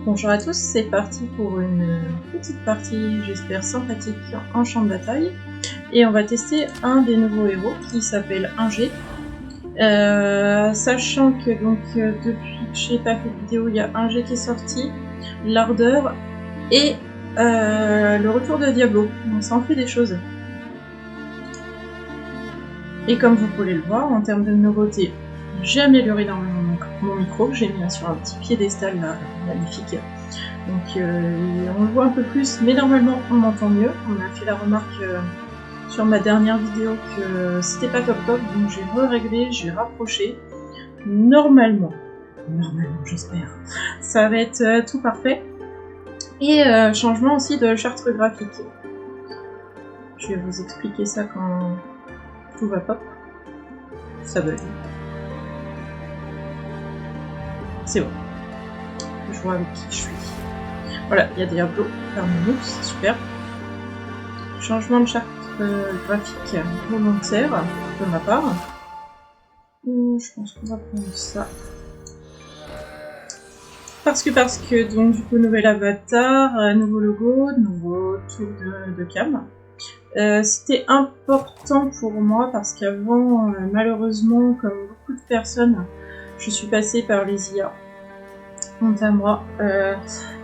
Bonjour à tous, c'est parti pour une petite partie, j'espère sympathique, en champ de bataille. Et on va tester un des nouveaux héros qui s'appelle Ingé. Sachant que donc depuis que j'ai pas fait de vidéo, il y a Ingé qui est sorti, l'Ardeur et le retour de Diablo. Donc ça en fait des choses. Et comme vous pouvez le voir, en termes de nouveautés, j'ai amélioré dans mon micro, que j'ai mis sur un petit piédestal là, magnifique. Donc on le voit un peu plus, mais normalement on m'entend mieux. On a fait la remarque sur ma dernière vidéo que c'était pas top top, donc j'ai réglé, j'ai rapproché. Normalement j'espère, ça va être tout parfait. Et changement aussi de charte graphique. Je vais vous expliquer ça quand tout va pop. Ça bug. C'est bon. Je vois avec qui je suis. Voilà, il y a Diablo parmi nous, c'est super. Changement de charte graphique volontaire de ma part. Je pense qu'on va prendre ça. Parce que donc du coup nouvel avatar, nouveau logo, nouveau tour de cam. C'était important pour moi parce qu'avant, malheureusement, comme beaucoup de personnes, je suis passée par les IA. Honte à moi.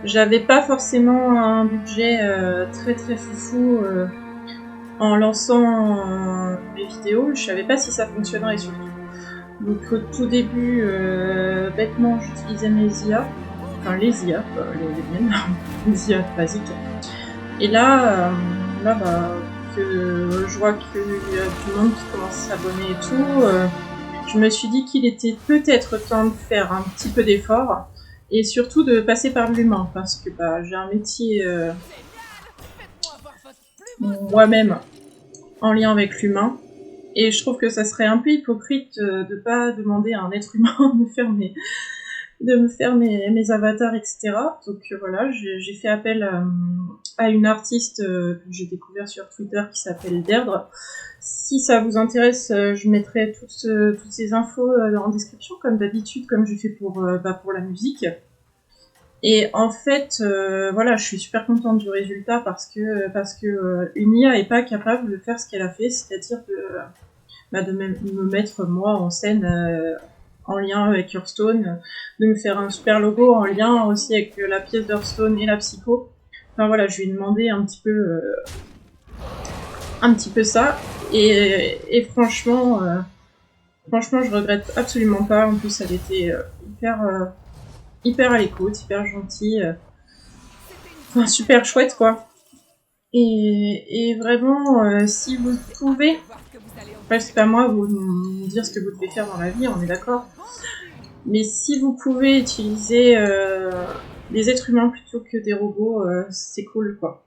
J'avais pas forcément un budget très foufou en lançant mes vidéos. Je savais pas si ça fonctionnerait surtout. Donc au tout début, bêtement, j'utilisais mes IA. Enfin les IA, les miennes, les IA basiques. Et là, que je vois qu'il y a du monde qui commence à s'abonner et tout, je me suis dit qu'il était peut-être temps de faire un petit peu d'effort et surtout de passer par l'humain parce que j'ai un métier moi-même en lien avec l'humain et je trouve que ça serait un peu hypocrite de pas demander à un être humain de me faire mes avatars, etc. Donc voilà, j'ai fait appel à une artiste que j'ai découvert sur Twitter qui s'appelle Derdre. Si ça vous intéresse, je mettrai toutes ces infos en description, comme d'habitude, comme je fais pour la musique. Et en fait, voilà, je suis super contente du résultat parce que une IA est pas capable de faire ce qu'elle a fait, c'est-à-dire de me mettre moi en scène en lien avec Hearthstone, de me faire un super logo en lien aussi avec la pièce d'Hearthstone et la psycho. Enfin voilà, je lui ai demandé un petit peu ça, et franchement, je regrette absolument pas. En plus, elle était hyper à l'écoute, hyper gentille, enfin super chouette quoi. Et vraiment, si vous pouvez, après c'est pas moi vous me dire ce que vous devez faire dans la vie, on est d'accord. Mais si vous pouvez utiliser des êtres humains plutôt que des robots, c'est cool quoi.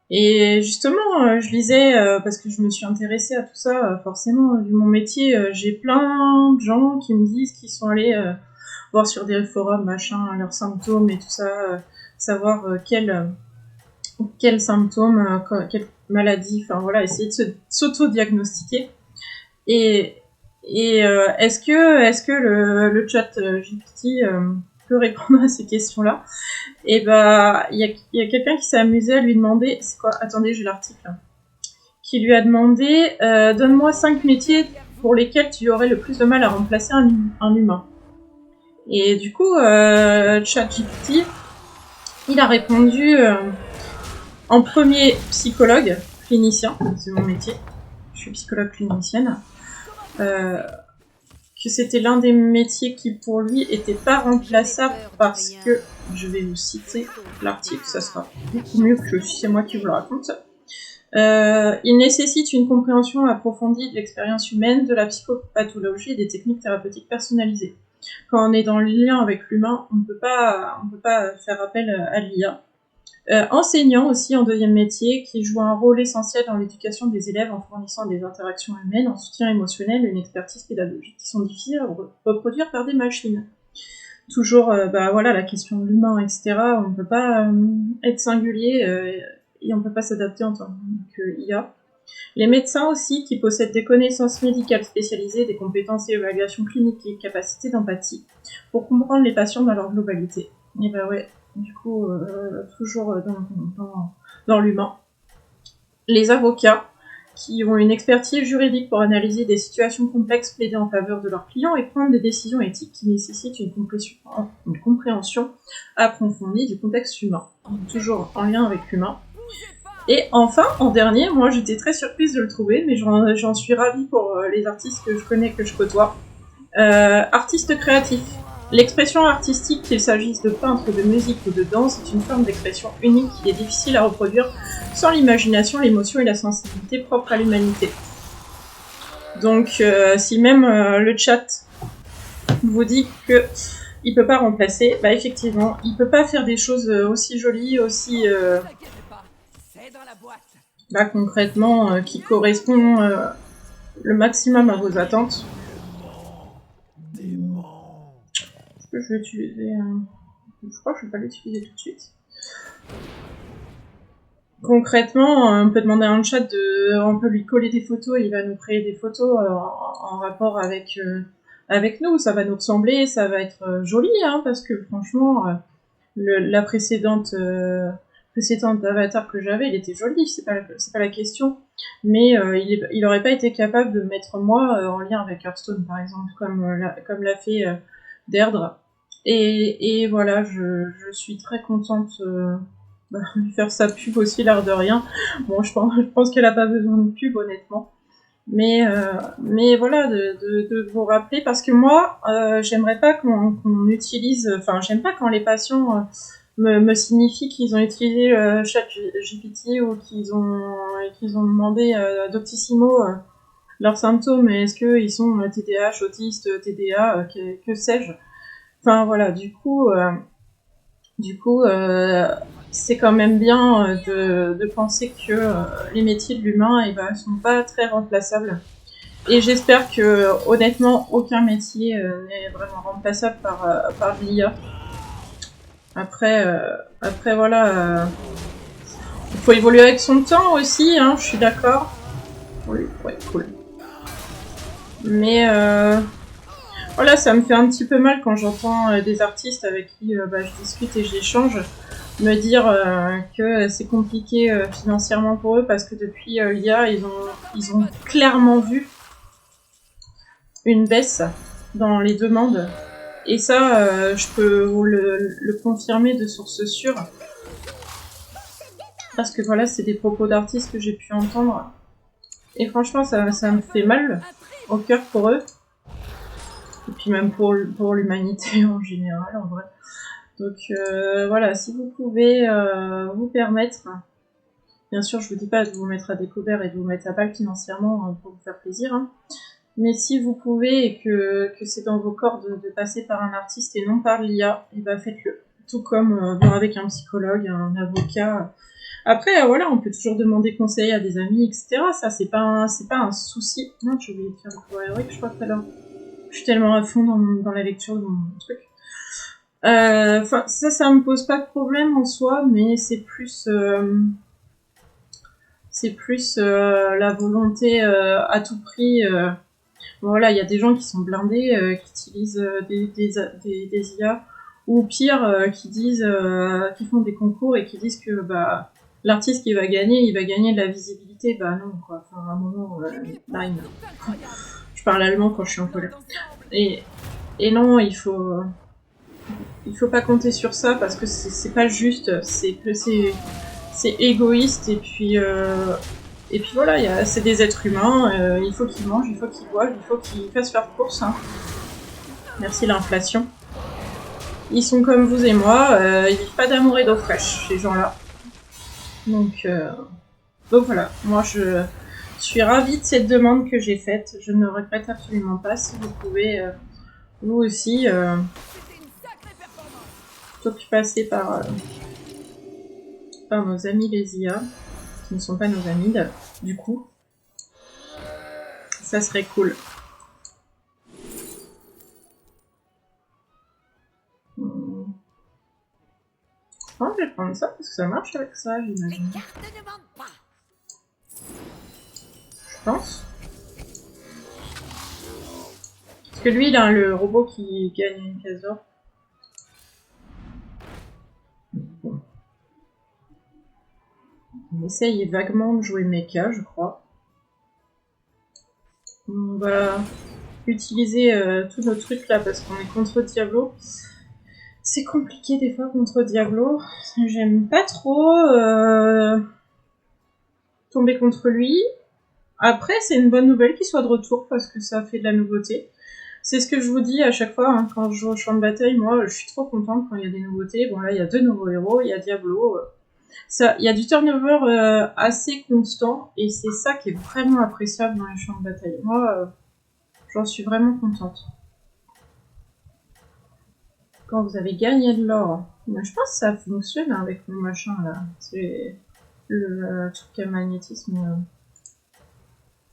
Et justement, je lisais, parce que je me suis intéressée à tout ça, forcément, vu mon métier, j'ai plein de gens qui me disent qu'ils sont allés voir sur des forums, machin, leurs symptômes et tout ça, savoir quels symptômes, quelle maladie, enfin voilà, essayer de s'auto-diagnostiquer. Et est-ce que le chat GPT peut répondre à ces questions-là? Et il y a quelqu'un qui s'est amusé à lui demander, c'est quoi? Attendez, j'ai l'article. Qui lui a demandé, donne-moi 5 métiers pour lesquels tu aurais le plus de mal à remplacer un humain. Et du coup, ChatGPT, il a répondu en premier psychologue clinicien, c'est mon métier. Je suis psychologue clinicienne. Que c'était l'un des métiers qui pour lui était pas remplaçable parce que, je vais vous citer l'article, ça sera beaucoup mieux que si c'est moi qui vous le raconte. Il nécessite une compréhension approfondie de l'expérience humaine, de la psychopathologie et des techniques thérapeutiques personnalisées. Quand on est dans le lien avec l'humain, on ne peut pas faire appel à l'IA. Enseignant aussi en deuxième métier, qui joue un rôle essentiel dans l'éducation des élèves en fournissant des interactions humaines, en soutien émotionnel et une expertise pédagogique qui sont difficiles à reproduire par des machines. Toujours, voilà, la question de l'humain, etc. On ne peut pas être singulier et on ne peut pas s'adapter en tant qu'IA. Les médecins aussi, qui possèdent des connaissances médicales spécialisées, des compétences et évaluations cliniques et capacités d'empathie pour comprendre les patients dans leur globalité. Et bah ouais, du coup, toujours dans l'humain. Les avocats, qui ont une expertise juridique pour analyser des situations complexes, plaider en faveur de leurs clients et prendre des décisions éthiques qui nécessitent une compréhension approfondie du contexte humain. Donc, toujours en lien avec l'humain. Et enfin, en dernier, moi j'étais très surprise de le trouver, mais j'en suis ravie pour les artistes que je connais, que je côtoie. Artiste créatif. L'expression artistique, qu'il s'agisse de peintre, de musique ou de danse, est une forme d'expression unique qui est difficile à reproduire sans l'imagination, l'émotion et la sensibilité propres à l'humanité. Donc, si même le chat vous dit que il peut pas remplacer, bah effectivement, il peut pas faire des choses aussi jolies, aussi bah, concrètement, qui correspond le maximum à vos attentes. Je vais utiliser je crois que je vais pas l'utiliser tout de suite. Concrètement, on peut demander à un chat on peut lui coller des photos et il va nous créer des photos en rapport avec nous. Ça va nous ressembler, ça va être joli, hein, parce que franchement, la précédente avatar que j'avais, il était joli, c'est pas la question. Mais il aurait pas été capable de mettre moi en lien avec Hearthstone, par exemple, comme l'a fait Deirdre. Et voilà, je suis très contente de lui faire sa pub aussi, l'air de rien. Bon, je pense qu'elle a pas besoin de pub, honnêtement. Mais voilà, de vous rappeler, parce que moi, j'aimerais pas qu'on utilise... Enfin, j'aime pas quand les patients me signifient qu'ils ont utilisé ChatGPT ou qu'ils ont demandé à Doctissimo leurs symptômes, et est-ce qu'ils sont TDAH, autistes, TDA, que sais-je. Enfin, voilà, du coup c'est quand même bien de penser que les métiers de l'humain sont pas très remplaçables. Et j'espère que, honnêtement, aucun métier n'est vraiment remplaçable par l'IA. Après, voilà, il faut évoluer avec son temps aussi, hein, je suis d'accord. Oui, ouais, cool. Mais voilà, ça me fait un petit peu mal quand j'entends des artistes avec qui je discute et j'échange me dire que c'est compliqué financièrement pour eux parce que depuis l'IA, ils ont clairement vu une baisse dans les demandes. Et ça, je peux vous le confirmer de source sûre. Parce que voilà, c'est des propos d'artistes que j'ai pu entendre. Et franchement, ça me fait mal au cœur pour eux. Et puis même pour l'humanité en général, en vrai. Donc voilà, si vous pouvez vous permettre... Bien sûr, je vous dis pas de vous mettre à découvert et de vous mettre à balle financièrement pour vous faire plaisir. Hein. Mais si vous pouvez et que c'est dans vos cordes de passer par un artiste et non par l'IA, et bah faites-le. Tout comme voir avec un psychologue, un avocat. Après, voilà, on peut toujours demander conseil à des amis, etc. Ça, c'est pas un souci. Non, je vais faire le courrier, je crois tout à l'heure. Je suis tellement à fond dans la lecture de mon truc. Enfin, ça me pose pas de problème en soi, mais c'est plus la volonté à tout prix. Voilà, il y a des gens qui sont blindés, qui utilisent des IA, ou pire, qui font des concours et qui disent que l'artiste qui va gagner, il va gagner de la visibilité. Bah non, quoi. Enfin, à un moment, nine. Je parle allemand quand je suis en colère. Et non, il faut pas compter sur ça parce que c'est pas juste. C'est égoïste et puis voilà, c'est des êtres humains, il faut qu'ils mangent, il faut qu'ils boivent, il faut qu'ils fassent leurs courses. Hein. Merci l'inflation. Ils sont comme vous et moi, ils vivent pas d'amour et d'eau fraîche, ces gens-là. Donc voilà, moi je suis ravie de cette demande que j'ai faite, je ne regrette absolument pas. Si vous pouvez, vous aussi, plutôt que passer par nos amis les IA, qui ne sont pas nos amis, du coup, ça serait cool. Je pense que je vais prendre ça parce que ça marche avec ça, j'imagine. Je pense. Parce que lui, il a le robot qui gagne une case d'or. On essaye vaguement de jouer mecha, je crois. On va utiliser tous nos trucs là parce qu'on est contre Diablo. C'est compliqué des fois contre Diablo. J'aime pas trop tomber contre lui. Après, c'est une bonne nouvelle qu'il soit de retour parce que ça fait de la nouveauté. C'est ce que je vous dis à chaque fois hein, quand je joue au champ de bataille. Moi, je suis trop contente quand il y a des nouveautés. Bon là, il y a 2 nouveaux héros, il y a Diablo. Il y a du turnover assez constant et c'est ça qui est vraiment appréciable dans les champs de bataille. Moi, j'en suis vraiment contente. Quand vous avez gagné de l'or, je pense que ça fonctionne avec le machin là. C'est le truc à magnétisme.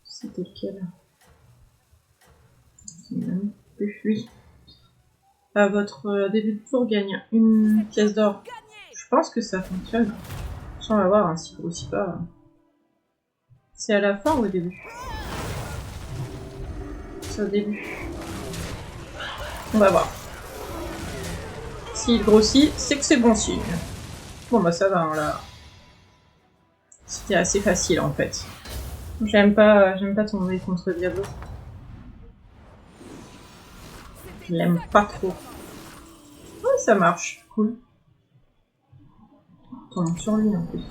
C'était lequel? C'est même plus lui. À votre début de tour gagne une pièce d'or. Je pense que ça fonctionne. On va voir hein, s'il grossit pas. C'est à la fin ou au début? C'est au début. On va voir. S'il grossit, c'est que c'est bon signe. Bon bah ça va hein, là. C'était assez facile en fait. J'aime pas tomber contre Diablo. Je l'aime pas trop. Ouais, ça marche, cool. On tombe sur lui en plus.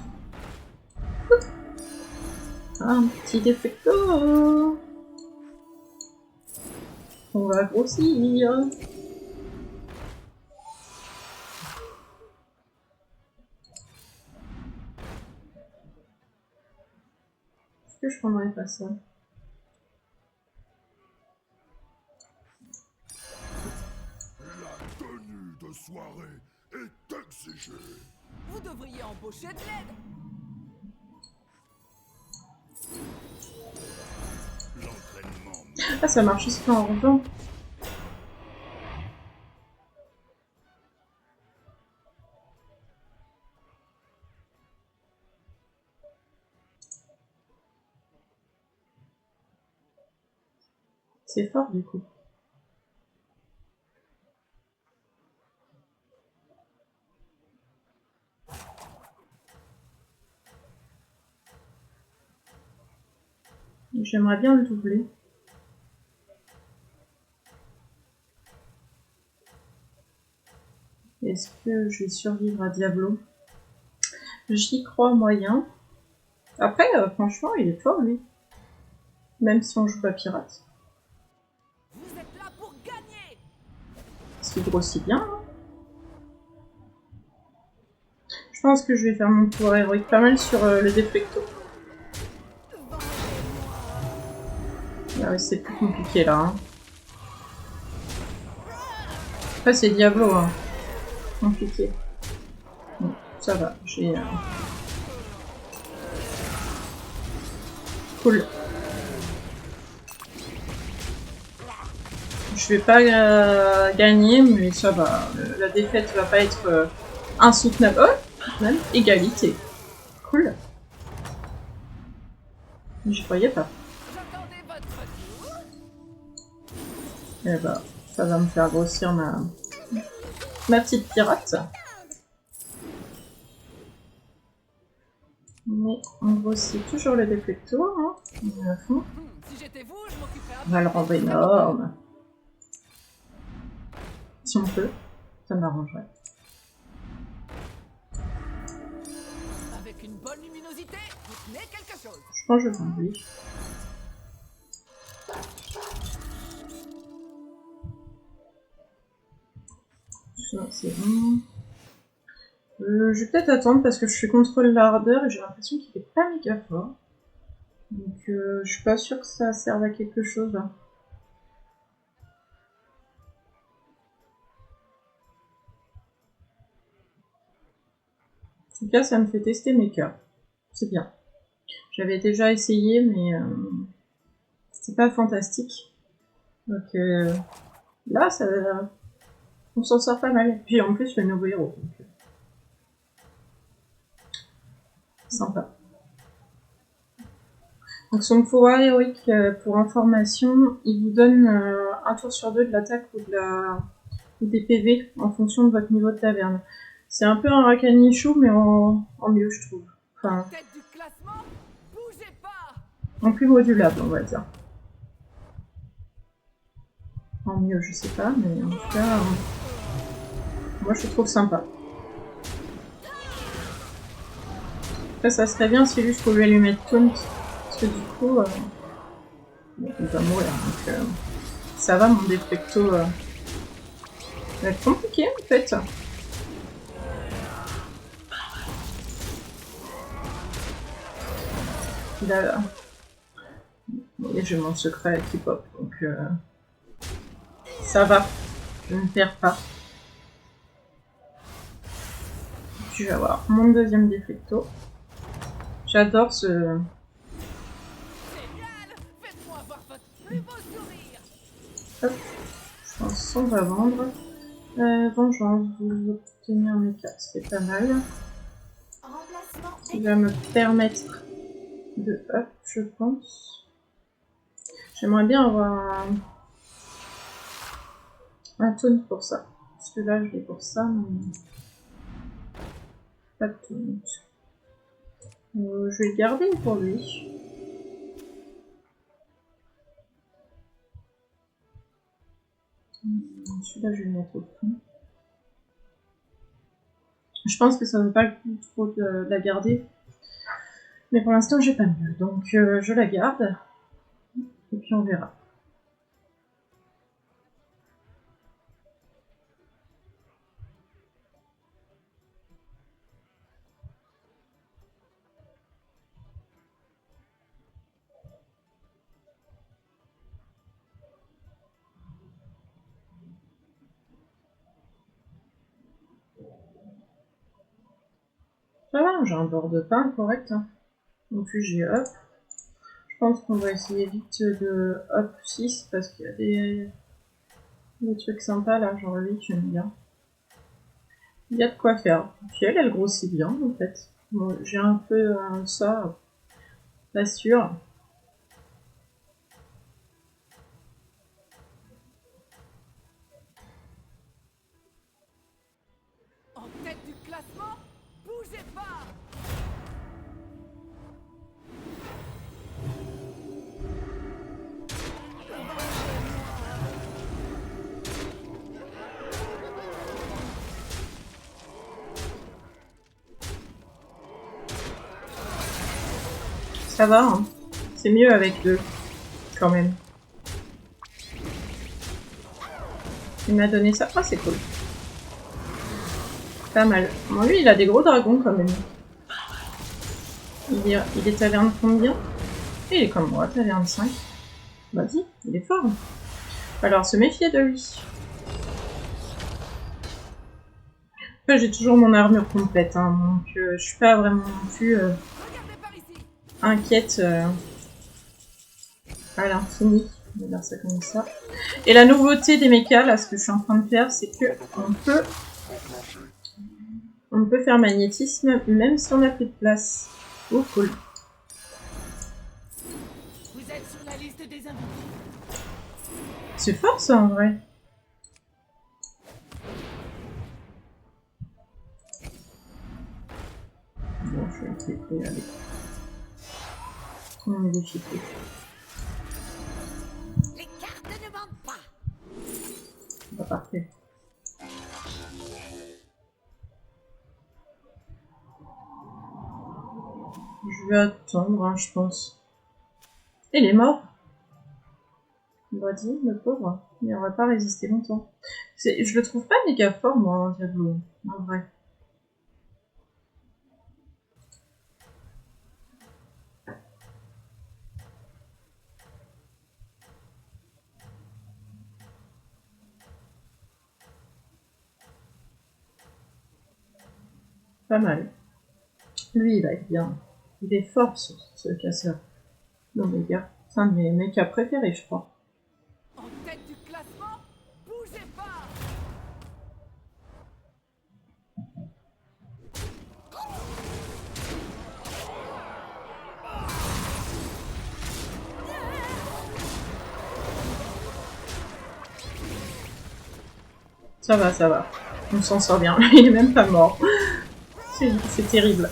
Un petit défecto. On va grossir. Est-ce que je prendrais pas ça? La tenue de soirée est exigée. Vous devriez embaucher de l'aide. L'entraînement. Ah, ça marche aussi en revenant. C'est fort du coup. J'aimerais bien le doubler. Est-ce que je vais survivre à Diablo? J'y crois moyen. Après, franchement, il est fort lui. Même si on joue pas pirate. Vous êtes là pour gagner. Parce qu'il grossit bien. Hein. Je pense que je vais faire mon pouvoir héroïque pas mal sur le déflecto. Ah ouais, c'est plus compliqué là. Hein. Après, c'est Diablo. Hein. Compliqué. Bon, ça va, j'ai... Cool. Je vais pas gagner, mais ça va. La défaite va pas être insoutenable. Oh, même égalité. Cool. J'y croyais pas. J'attendais votre retour. Eh bah, ça va me faire grossir ma petite pirate. Mais on grossit toujours le déflecto, hein. On est à fond. Si j'étais vous, je m'occuperais On va le rendre énorme. Si on peut, ça m'arrangerait. avec une bonne luminosité. Vous tenez quelque chose. Je pense que je vais prendre lui. Ça, c'est bon. Je vais peut-être attendre parce que je suis contre l'ardeur et j'ai l'impression qu'il est pas méga fort. Donc je suis pas sûre que ça serve à quelque chose là. En tout cas, ça me fait tester mes cas. C'est bien. J'avais déjà essayé, mais c'est pas fantastique. Donc là, ça, on s'en sort pas mal. Puis en plus, le nouveau héros. Donc, sympa. Donc son pouvoir héroïque, pour information, il vous donne un tour sur 2 de l'attaque ou des PV en fonction de votre niveau de taverne. C'est un peu un Rakanichou, mais en mieux, je trouve. Enfin, Tête du classement, bougez pas. en plus modulable, on va dire. En mieux, je sais pas, mais en tout cas, moi je trouve sympa. Après, ça serait bien si juste je pouvais lui mettre taunt, parce que du coup, bon, il va mourir, donc ça va, mon défecto va être compliqué en fait. Là, bon, et j'ai mon secret qui pop, donc ça va, je ne perds pas. Tu vas voir mon deuxième défecto. J'adore ce... Génial. Faites-moi voir votre plus beau sourire. Hop, je pense qu'on va vendre. Vengeance, vous obtenez un méca, c'est pas mal. Qui va me permettre de up, je pense. J'aimerais bien avoir un taunt pour ça. Parce que là, je l'ai pour ça, mais pas de taunt. Je vais le garder pour lui. Celui-là, je vais le mettre au fond. Je pense que ça ne vaut pas le coup trop de la garder. Mais pour l'instant, j'ai pas mieux. Donc, je la garde. Et puis, on verra. Ça va, j'ai un bord de pain correct. Hein. Donc, puis j'ai up. Je pense qu'on va essayer vite de up 6 parce qu'il y a des trucs sympas là, genre lui, j'aime bien. Il y a de quoi faire. Puis elle grossit bien en fait. Bon, j'ai un peu ça, pas sûr. En tête du classement, bougez pas. Ça va, hein. C'est mieux avec deux, quand même. Il m'a donné ça. Ah, c'est cool. Pas mal. Bon, lui, il a des gros dragons quand même. Il est taverne combien? Il est comme moi, taverne 5. Vas-y, il est fort. Alors, se méfier de lui. Après, j'ai toujours mon armure complète, hein, donc je suis pas vraiment non plus inquiète à l'infini. On va dire ça comme ça. Et la nouveauté des mechas, là, ce que je suis en train de faire, c'est que on peut faire magnétisme même si on n'a plus de place. Oh, cool. Vous êtes sur la liste des invités. C'est fort ça en vrai. Bon, je vais le cliquer, allez. On est déchiqué. Les cartes ne mentent pas. Bah, parfait. Je vais attendre, hein, je pense. Il est mort. Vas-y, le pauvre. Il va pas résister longtemps. Je le trouve pas méga fort, moi, en Diablo. En vrai. Pas mal. Lui, il va être bien. Il est fort, ce casseur. Non, les gars. C'est un de mes mechas préférés, je crois. En tête du classement, bougez pas. Ça va, ça va. On s'en sort bien. Il est même pas mort. C'est terrible.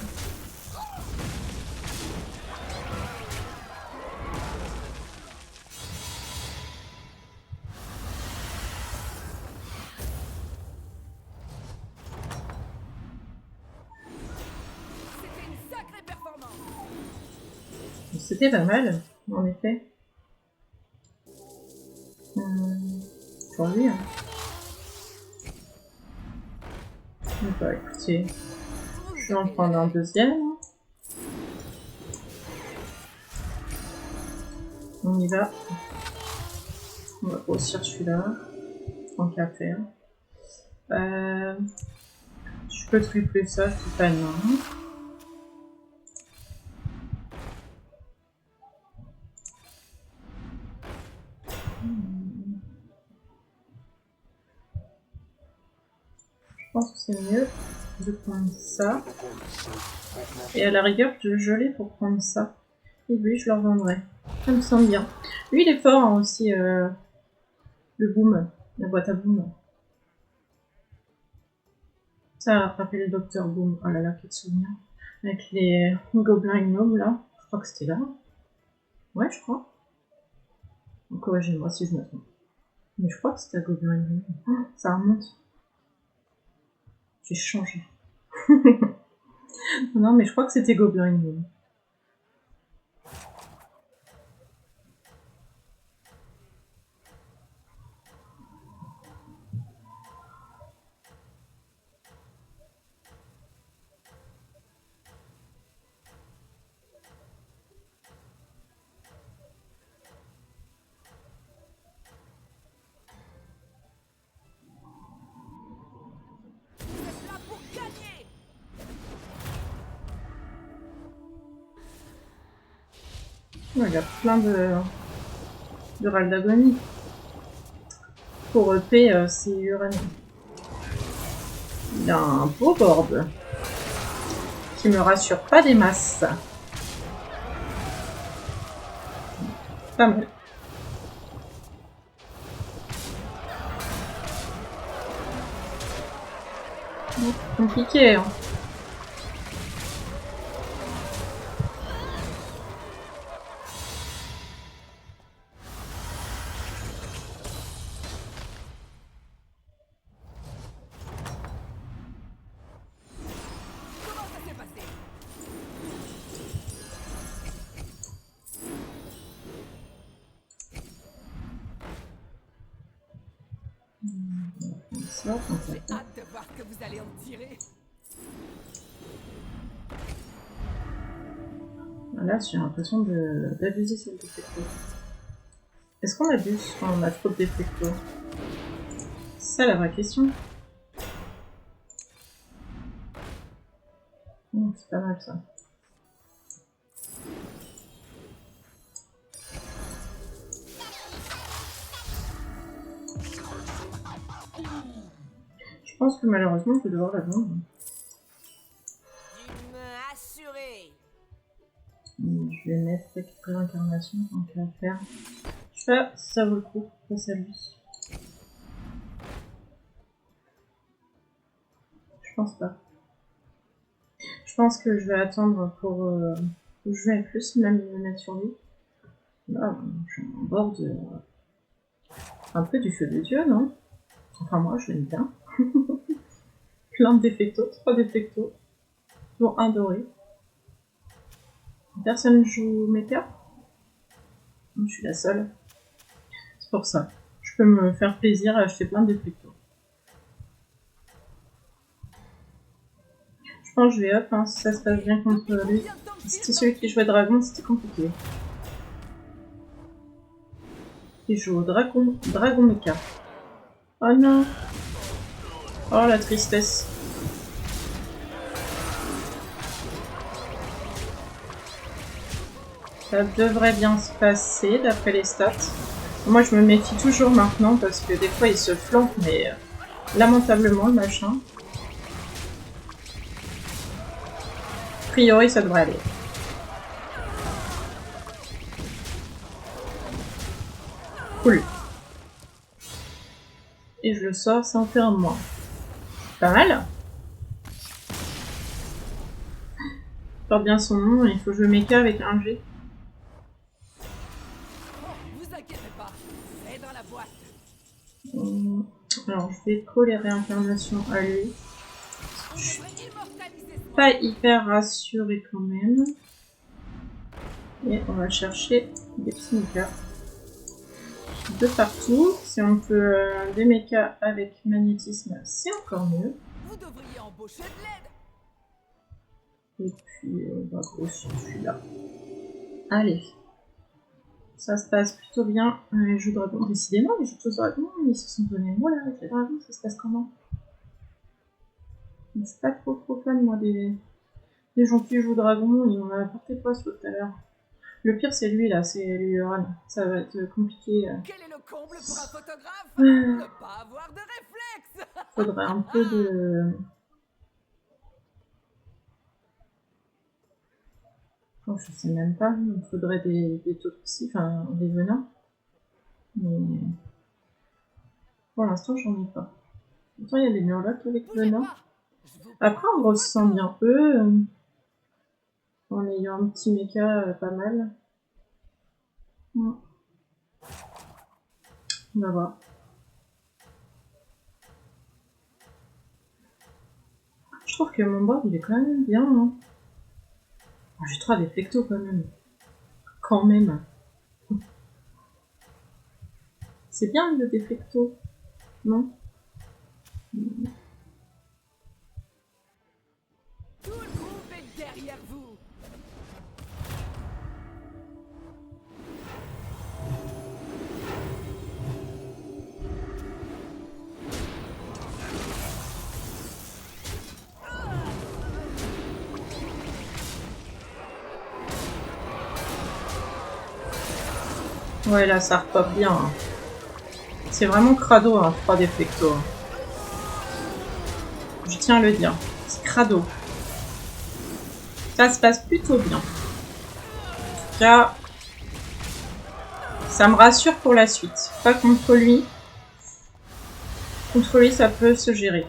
C'était pas mal, en effet. Pour lui, hein. Bah écoutez, je vais en prendre un deuxième. On y va. On va grossir celui-là. Tant qu'à faire. Je peux tripler ça, je dis pas non. Je pense que c'est mieux de prendre ça. Et à la rigueur, de geler pour prendre ça. Et lui, je le revendrai. Ça me semble bien. Lui, il est fort hein, aussi. Le boom. La boîte à boom. Ça a rappelé le Docteur Boom. Oh là là, quel souvenir. Avec les gobelins gnomes là. Je crois que c'était là. Ouais, je crois. Corrigez-moi si je me trompe. Mais je crois que c'était un gobelin gnome. Oh, ça remonte. J'ai changé. Non, mais je crois que c'était gobelin gnome. Ouais, il y a plein de râles d'agonie. Pour EP, c'est uranium. Il a un beau board. Qui me rassure pas des masses. Pas mal. Compliqué, hein. Ça, j'ai hâte de voir ce que vous allez en tirer. là, j'ai l'impression d'abuser sur le défecto. Est-ce qu'on abuse quand on a trop de défecto? C'est ça la vraie question. C'est pas mal ça. Je pense que malheureusement je vais devoir la vendre. Je vais mettre récupérer l'incarnation tant qu'à faire. Je sais pas si ça vaut le coup face à lui. Je pense pas. Je pense que je vais attendre pour jouer plus, même me mettre sur lui. Là, je m'emborde un peu du feu de Dieu, non? Enfin, moi, je l'aime bien. Plein de défectos, 3 défectos, dont un doré. Personne joue Mecha? Je suis la seule. C'est pour ça. Je peux me faire plaisir à acheter plein de défectos. Je pense que je vais up, hein, si ça se passe bien contre lui. Si c'était celui qui jouait Dragon, c'était compliqué. Il joue au Dragon Mecha. Oh non! Oh la tristesse. Ça devrait bien se passer d'après les stats. Moi je me méfie toujours maintenant parce que des fois il se flanque mais lamentablement le machin. A priori ça devrait aller. Cool. Et je le sors sans faire un moins. Pas mal. Je porte bien son nom, il faut jouer mecha avec un G. Vous inquiétez pas, c'est dans la boîte. Alors je vais coller réincarnation à lui. Je suis pas hyper rassurée quand même. Et on va chercher des petits mechas. De partout. Si on peut des mechas avec magnétisme, c'est encore mieux. Vous devriez embaucher de l'aide. Et puis on va grossir celui-là. Allez. Ça se passe plutôt bien. Les jeux de dragons, décidément, les jeux de dragons, ils se sont donnés moi là avec les dragons, ça se passe comment? Je suis pas trop fan moi des gens qui jouent dragon, ils m'ont apporté quoi tout à l'heure. Le pire c'est lui là, c'est Luran. Ça va être compliqué. Quel est le comble pour un photographe? Ne pas avoir de réflexe. Faudrait un peu de... Oh, je sais même pas, il faudrait des toxis, enfin des venins. Mais pour l'instant j'en ai pas. Pourtant il y a des murlocs avec venin. Après on ressent bien eux, en ayant un petit mecha pas mal. On va voir. Je trouve que mon board il est quand même bien. Hein. Oh, j'ai 3 déflectos quand même. Quand même. C'est bien le déflecto, non? Tout le groupe est derrière vous. Ouais, là ça repop bien. Hein. C'est vraiment crado, hein, 3 déflectos. Hein. Je tiens à le dire. C'est crado. Ça se passe plutôt bien. En tout cas, ça me rassure pour la suite. Pas contre lui. Contre lui, ça peut se gérer.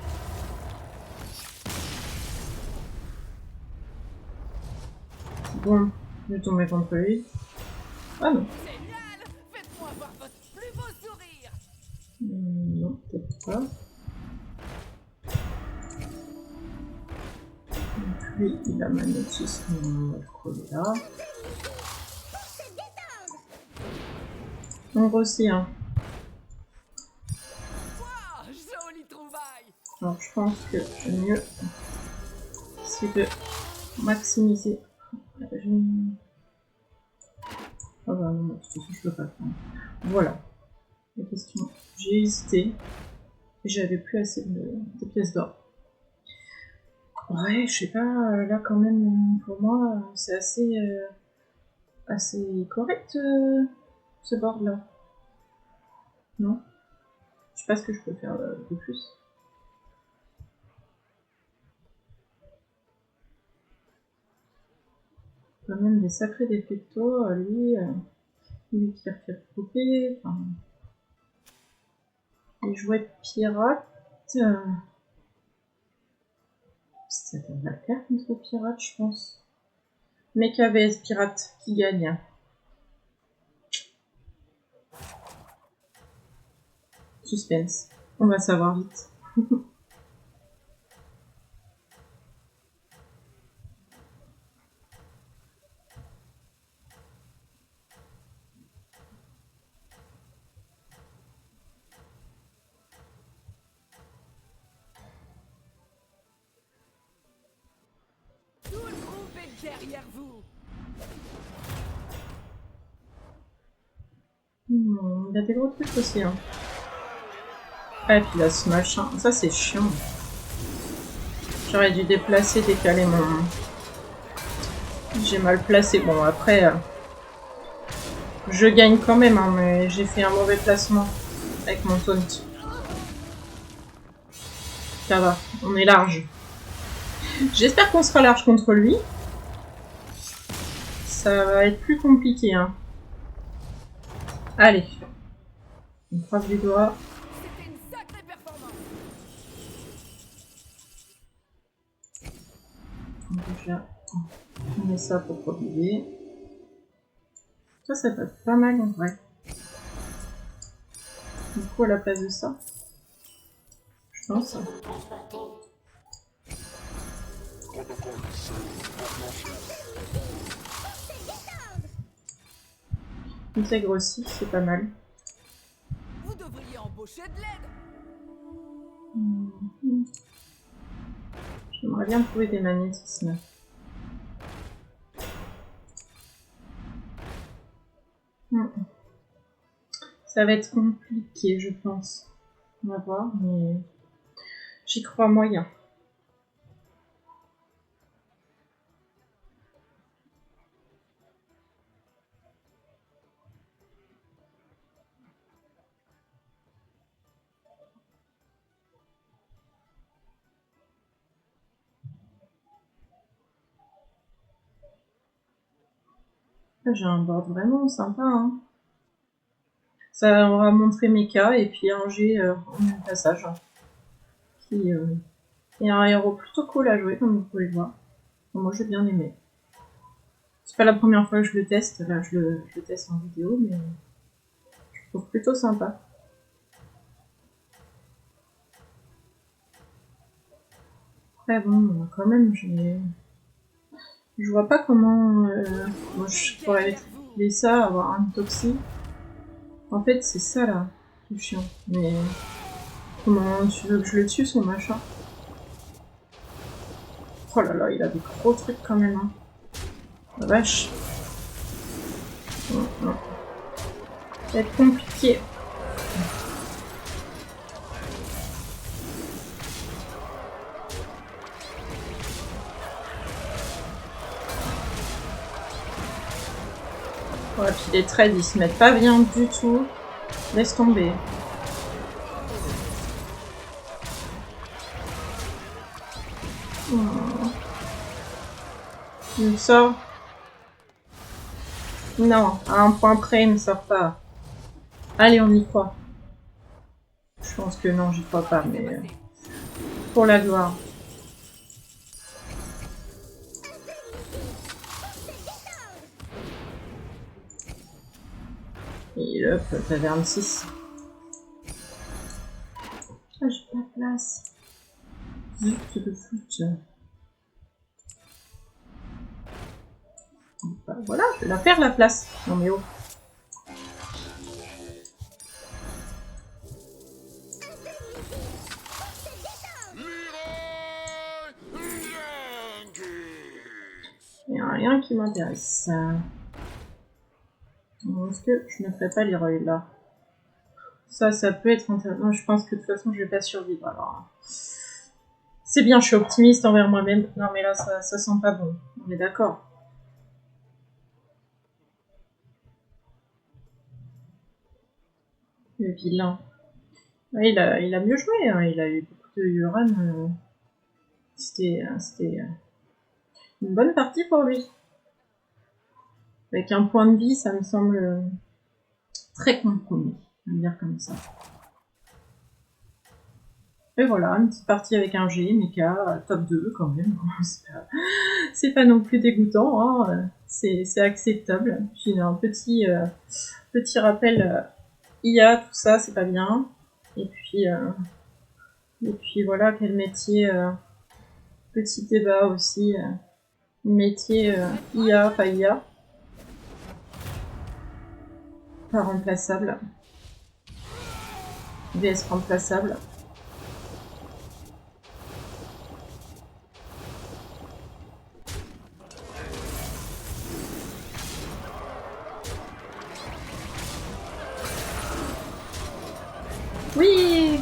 Bon, je vais tomber contre lui. Ah non. Génial. Faites-moi voir votre plus beau sourire. Non, peut-être pas. Donc lui, il a magnétisme, on va le coller là. On grossit, hein. Wow, jolie trouvaille. Alors je pense que le mieux, c'est de maximiser. Ah bah non, de toute façon je peux pas le prendre. Voilà. La question. J'ai hésité. Et j'avais plus assez de pièces d'or. Ouais, je sais pas, là quand même, pour moi, c'est assez correct ce board là. Non? Je sais pas ce que je peux faire de plus. Quand même des sacrés déflectos, lui qui a fait couper, enfin... Les jouets pirates... Ça devrait le faire contre pirate, je pense. Mecha vs pirate, qui gagne? Suspense. On va savoir vite. Tout le groupe est derrière vous. Il a des gros trucs aussi. Hein. Ah, et puis il a ce machin. Ça, c'est chiant. J'aurais dû déplacer, décaler mon... J'ai mal placé. Bon, après... Je gagne quand même, hein, mais j'ai fait un mauvais placement avec mon taunt. Ça va, on est large. J'espère qu'on sera large contre lui. Ça va être plus compliqué. Hein. Allez. On croise les doigts. C'était une sacrée performance. Déjà, on met ça pour pas oublier. Ça peut être pas mal en vrai. Du coup, à la place de ça, je pense. Intègre aussi, c'est pas mal. Vous devriez embaucher de l'aide. J'aimerais bien trouver des magnétismes. Ça va être compliqué, je pense. On va voir, mais j'y crois moyen. J'ai un board vraiment sympa, hein. Ça on va montrer Mecha et puis un G en même passage. Qui est un héros plutôt cool à jouer, comme vous pouvez le voir. Moi j'ai bien aimé. C'est pas la première fois que je le teste, là je le teste en vidéo, mais je trouve plutôt sympa. Après bon, quand même, je vois pas comment moi je pourrais utiliser ça, avoir un toxi. En fait c'est ça là, qui est chiant. Mais comment tu veux que je le tue son machin? Oh là là, il a des gros trucs quand même, hein. La vache. Non. Ça va être compliqué. Ouais, puis les trades ils se mettent pas bien du tout. Laisse tomber. Il me sort. Non, à un point près, il me sort pas. Allez, on y croit. Je pense que non, j'y crois pas, mais pour la gloire. Et hop, taverne 6. Ah, j'ai pas de place. Zut de foot. Bah, voilà, je vais la faire la place. Non mais oh. Il n'y a rien qui m'intéresse. Est-ce que je ne ferai pas l'héroï là? Ça peut être intéressant. Je pense que de toute façon, je vais pas survivre. Alors, c'est bien, je suis optimiste envers moi-même. Non, mais là, ça sent pas bon. On est d'accord. Le vilain. Ouais, il a mieux joué. Hein. Il a eu beaucoup de Yuran. C'était une bonne partie pour lui. Avec un point de vie, ça me semble très compromis. On va dire comme ça. Et voilà, une petite partie avec un G, Mecha, top 2 quand même. C'est pas non plus dégoûtant, hein. C'est acceptable. Puis un petit rappel IA, tout ça, c'est pas bien. Et puis voilà, quel métier, petit débat aussi, métier IA, pas IA, pas remplaçable, VS remplaçable. Oui.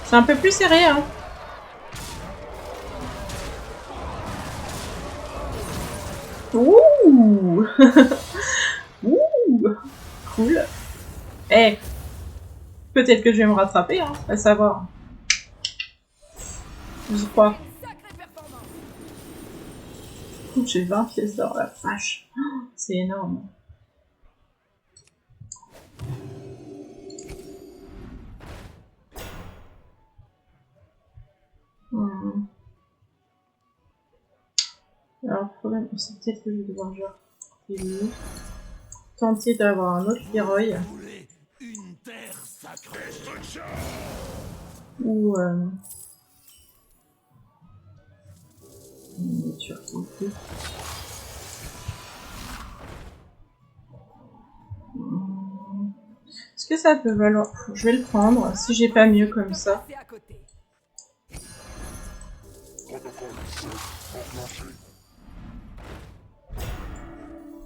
C'est un peu plus serré, hein. Ouh. Ouh. Cool. Eh. Peut-être que je vais me rattraper, hein, à savoir. J'y crois. J'ai 20 pièces d'or, la vache. C'est énorme. Alors, le problème, c'est peut-être que je vais devoir genre tenter d'avoir un autre héroï. Ou une voiture. Est-ce que ça peut valoir? Je vais le prendre, si j'ai pas mieux comme ça. C'est à côté.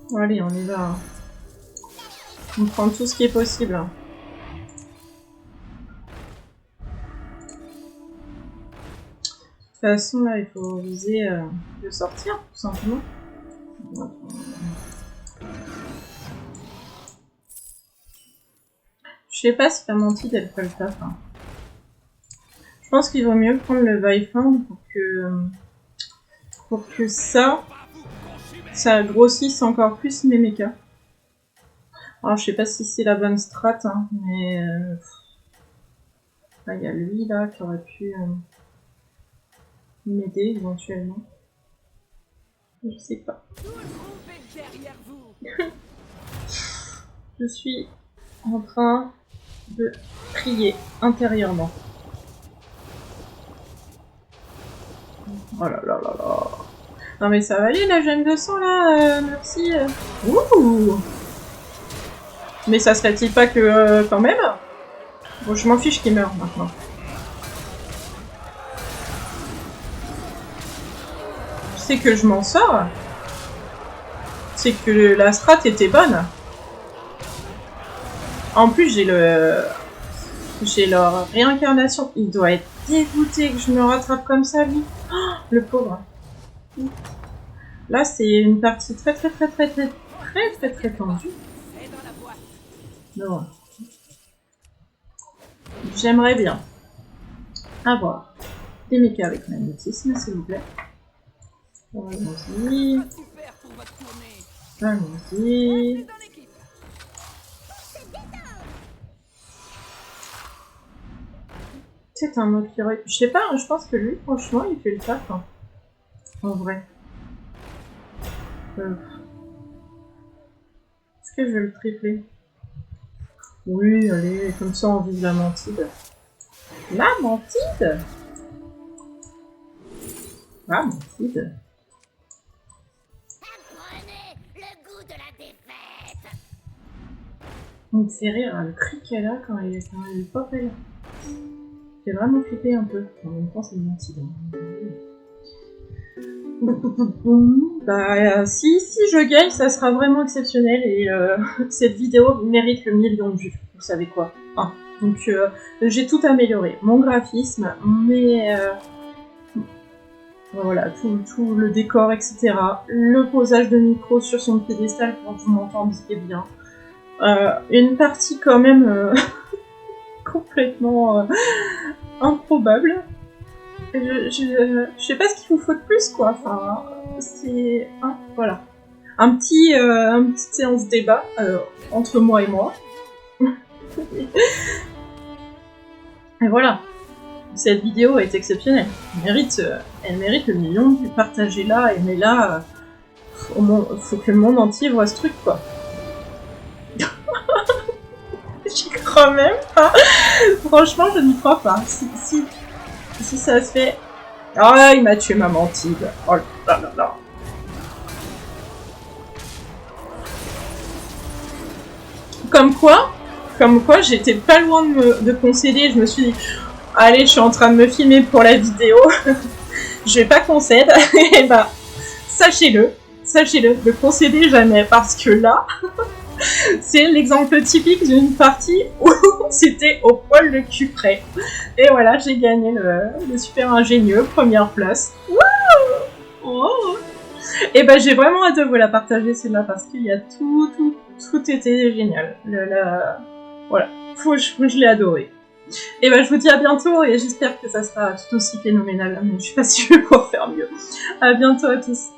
Bon, allez, on y va. On prend tout ce qui est possible. De toute façon, là, il faut viser de sortir, tout simplement. Je sais pas si la mentide, elle fait le taf. Hein. Je pense qu'il vaut mieux prendre le Viphand pour que ça grossisse encore plus mes mechas. Alors, je sais pas si c'est la bonne strat, hein, mais... il y a lui, là, qui aurait pu m'aider, éventuellement. Je sais pas. Tout le groupe est derrière vous. Je suis en train de prier intérieurement. Oh là là là là. Non mais ça va aller la gemme de sang là, merci. Ouh. Mais ça serait-il pas que quand même? Bon, je m'en fiche qu'il meure maintenant. Je sais que je m'en sors. C'est que la strat était bonne. En plus, j'ai leur réincarnation. Il doit être dégoûté que je me rattrape comme ça, lui. Oh, le pauvre. Là, c'est une partie très tendue. Non. J'aimerais bien avoir des mechas avec magnétisme, s'il vous plaît. Allons-y. Super pour votre tournée. Allons-y. Dans l'équipe. C'est un autre qui aurait... Je sais pas, je pense que lui, franchement, il fait le taf. Hein. En vrai. Est-ce que je vais le tripler? Oui, allez, comme ça on vise la mentide. La mentide? La mentide? Apprenez le goût de la défaite. On me fait rire, hein, le cri qu'elle a quand elle est pas belle. J'ai vraiment flippé un peu. En même temps, c'est une mentide. Bah, si je gagne, ça sera vraiment exceptionnel et cette vidéo mérite le 1 000 000 de vues. Vous savez quoi? Hein. Donc, j'ai tout amélioré. Mon graphisme, voilà, tout le décor, etc. Le posage de micro sur son piédestal pour que vous m'entendiez bien. Une partie quand même complètement improbable. Je sais pas ce qu'il vous faut de plus, quoi. Enfin, c'est... Hein, voilà. Une petite séance débat entre moi et moi. Et voilà. Cette vidéo est exceptionnelle. Elle mérite le 1 000 000 de vues. Partagez-la, aimez-la. Faut que le monde entier voit ce truc, quoi. J'y crois même pas. Franchement, je n'y crois pas. Si ça se fait... Ah, il m'a tué ma mentide. Oh là là là. Comme quoi, j'étais pas loin de concéder. Je me suis dit, allez, je suis en train de me filmer pour la vidéo. Je vais pas concéder. Et bah, sachez-le, ne concédez jamais. Parce que là, c'est l'exemple typique d'une partie où c'était au poil le cul près. Et voilà, j'ai gagné le super ingénieux, première place. Wouh! Oh! Et ben j'ai vraiment hâte de vous la partager celle-là parce qu'il y a tout était génial. Voilà, je l'ai adoré. Et ben je vous dis à bientôt et j'espère que ça sera tout aussi phénoménal. Mais je suis pas sûre pour faire mieux. À bientôt à tous.